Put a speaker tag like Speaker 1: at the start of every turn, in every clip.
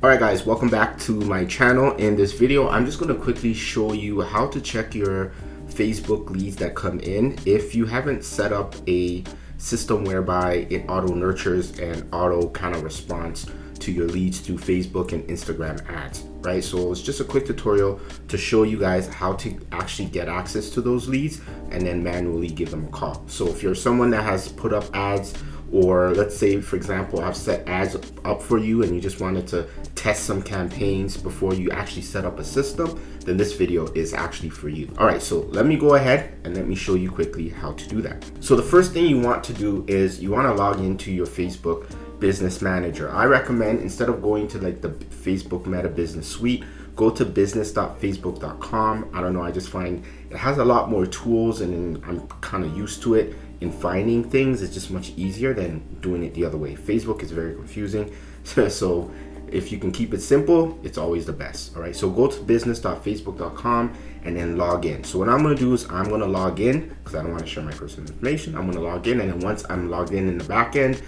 Speaker 1: Alright guys, welcome back to my channel. In this video, I'm just going to quickly show you how to check your Facebook leads that come in if you haven't set up a system whereby it auto nurtures and auto kind of responds to your leads through Facebook and Instagram ads, right? So it's just a quick tutorial to show you guys how to actually get access to those leads and then manually give them a call. So if you're someone that has put up ads, or let's say, for example, I've set ads up for you and you just wanted to test some campaigns before you actually set up a system, then this video is actually for you. All right, so let me go ahead and let me show you quickly how to do that. So the first thing you want to do is you want to log into your Facebook Business Manager. I recommend, instead of going to like the Facebook Meta Business Suite, go to business.facebook.com. I don't know, I just find it has a lot more tools and I'm kind of used to it in finding things. It's just much easier than doing it the other way. Facebook is very confusing. So if you can keep it simple, it's always the best. All right, so go to business.facebook.com and then log in. So what I'm going to do is I'm going to log in because I don't want to share my personal information. I'm going to log in, and then once I'm logged in the back end,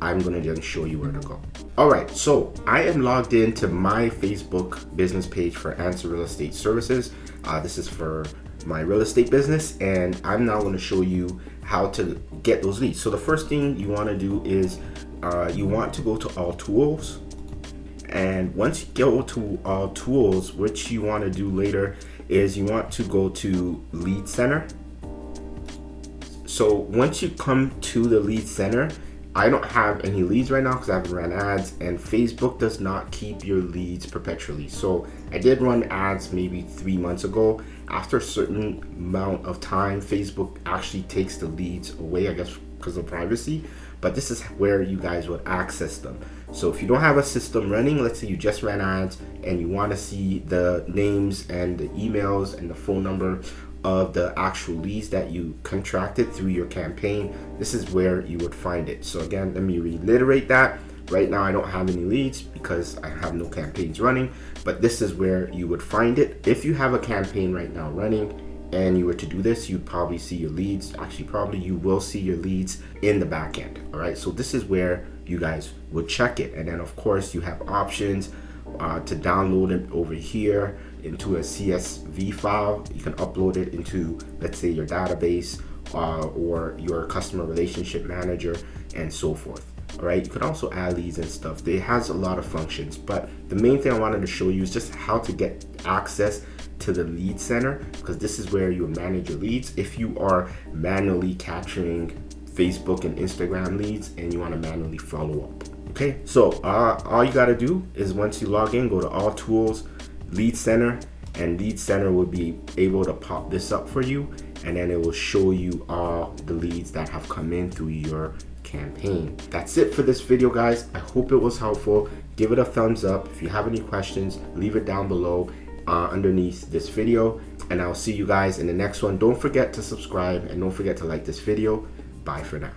Speaker 1: I'm going to then show you where to go. All right, so I am logged into my Facebook business page for Answer Real Estate Services. This is for my real estate business, and I'm now going to show you how to get those leads. So the first thing you want to do is you want to go to all tools, and once you go to all tools, what you want to do later is you want to go to Lead Center. So once you come to the Lead Center, I don't have any leads right now because I haven't ran ads, and Facebook does not keep your leads perpetually. So I did run ads maybe 3 months ago. After a certain amount of time, Facebook actually takes the leads away, I guess because of privacy, but this is where you guys would access them. So if you don't have a system running, let's say you just ran ads and you want to see the names and the emails and the phone number of the actual leads that you contracted through your campaign, this is where you would find it. So again, let me reiterate that. Right now I don't have any leads because I have no campaigns running, but this is where you would find it. If you have a campaign right now running and you were to do this, you'd probably see your leads. Actually, probably you will see your leads in the back end. All right, so this is where you guys would check it. And then of course you have options to download it over here into a CSV file. You can upload it into, let's say, your database or your customer relationship manager and so forth. All right, you can also add leads and stuff. It has a lot of functions, but the main thing I wanted to show you is just how to get access to the lead center, because this is where you manage your leads if you are manually capturing Facebook and Instagram leads and you want to manually follow up. Okay, so all you got to do is once you log in, go to all tools, Lead Center, and Lead Center will be able to pop this up for you, and then it will show you all the leads that have come in through your campaign. That's it for this video, guys. I hope it was helpful. Give it a thumbs up. If you have any questions, leave it down below underneath this video, and I'll see you guys in the next one. Don't forget to subscribe and don't forget to like this video. Bye for now.